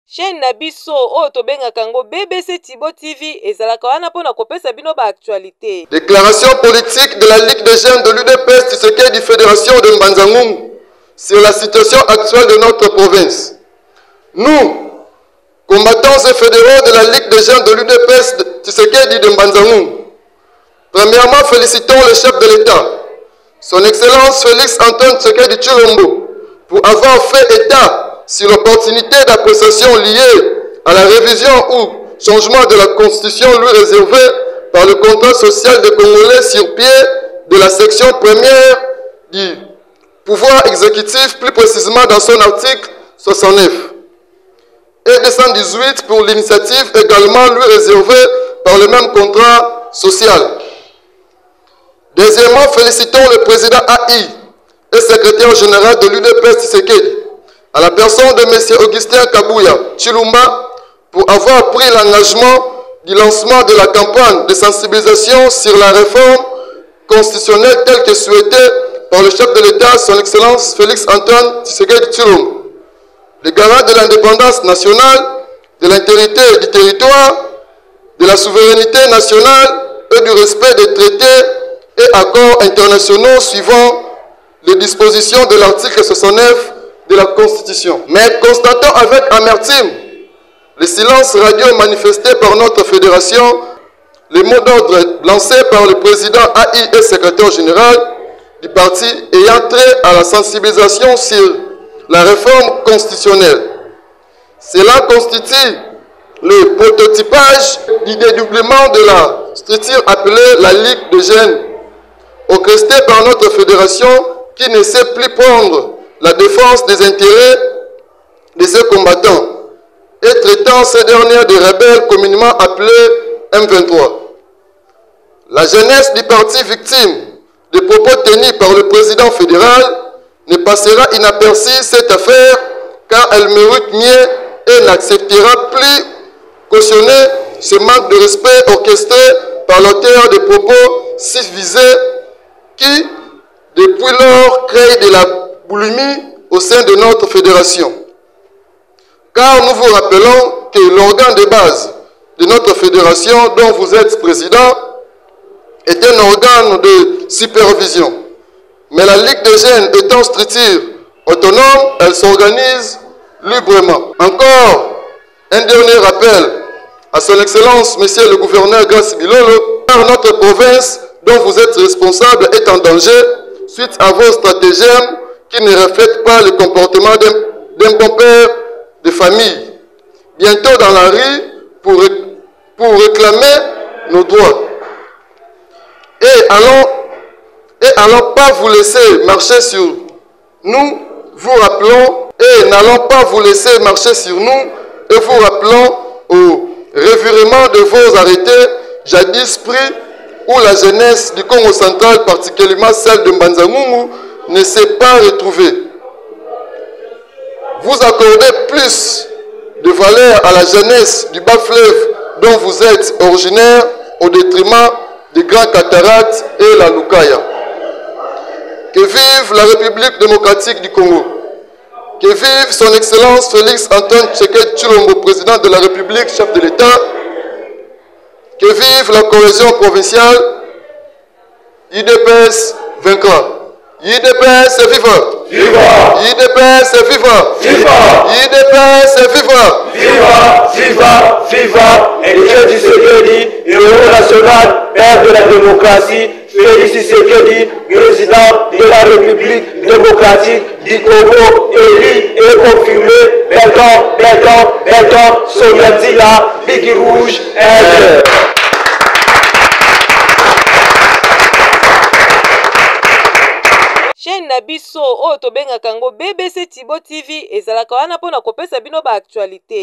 Chaîne na biso oyo tobengaka yango BBC Tibo TV ezalaka wana pona kopesa bino ba actualité. Déclaration politique de la Ligue des jeunes de l'UDPS Tshisekedi Fédération de Mbanza-Ngungu sur la situation actuelle de notre province. Nous, combattants et fédéraux de la Ligue des jeunes de l'UDPS Tshisekedi de Mbanza-Ngungu, premièrement félicitons le chef de l'État, son Excellence Félix Antoine Tshisekedi Tshilombo, pour avoir fait état sur l'opportunité d'appréciation liée à la révision ou changement de la Constitution lui réservée par le contrat social des Congolais sur pied de la section première du pouvoir exécutif, plus précisément dans son article 69, et 218 pour l'initiative également lui réservée par le même contrat social. Deuxièmement, félicitons le président AI et secrétaire général de l'UDPS Tshisekedi, à la personne de M. Augustin Kabouya Tshilumba, pour avoir pris l'engagement du lancement de la campagne de sensibilisation sur la réforme constitutionnelle telle que souhaitée par le chef de l'État, son Excellence Félix Antoine Tshisekedi Tshilombo, le garant de l'indépendance nationale, de l'intégrité du territoire, de la souveraineté nationale et du respect des traités et accords internationaux suivant les dispositions de l'article 69 de la Constitution. Mais constatons avec amertume le silence radio manifesté par notre fédération, les mots d'ordre lancés par le président AI et secrétaire général du parti ayant trait à la sensibilisation sur la réforme constitutionnelle. Cela constitue le prototypage du dédoublement de la structure appelée la Ligue des jeunes, orchestrée par notre fédération qui ne sait plus prendre la défense des intérêts de ces combattants et traitant ces dernières de rebelles communément appelés M23. La jeunesse du parti victime des propos tenus par le président fédéral ne passera inaperçue cette affaire car elle mérite mieux et n'acceptera plus cautionner ce manque de respect orchestré par l'auteur des propos civilisés qui, depuis lors, crée de la boulimie au sein de notre fédération. Car nous vous rappelons que l'organe de base de notre fédération, dont vous êtes président, est un organe de supervision. Mais la Ligue des jeunes étant structure autonome, elle s'organise librement. Encore un dernier rappel à son Excellence, Monsieur le gouverneur Grace Bilolo, car notre province, dont vous êtes responsable, est en danger suite à vos stratagèmes qui ne reflètent pas le comportement d'un bon père de famille. Bientôt dans la rue pour réclamer nos droits. Et allons pas vous laisser marcher sur nous, vous rappelons, et n'allons pas vous laisser marcher sur nous, et vous rappelons au revirement de vos arrêtés, jadis pris, où la jeunesse du Congo central, particulièrement celle de Mbanza-Ngungu, ne s'est pas retrouvée. Vous accordez plus de valeur à la jeunesse du bas-fleuve dont vous êtes originaire au détriment des grands cataractes et la Lukaya. Que vive la République démocratique du Congo. Que vive son Excellence Félix Antoine Tshisekedi Tshilombo, président de la République, chef de l'État. Que vive la cohésion provinciale. UDPS vaincra. UDPS est vivant. Viva! UDPS est vivant. Viva! UDPS est vivant. Viva! Viva! Viva! Et Dieu Tshisekedi, héros national, père de la démocratie, Félix Tshisekedi, président de la République démocratique du Congo, élu et confirmé, Béton, Soyadila, Biggie Rouge, Aide. Chaîne na biso oyo tobengaka yango BBC Tibo TV ezalaka wana pona kopesa bino ba actualité.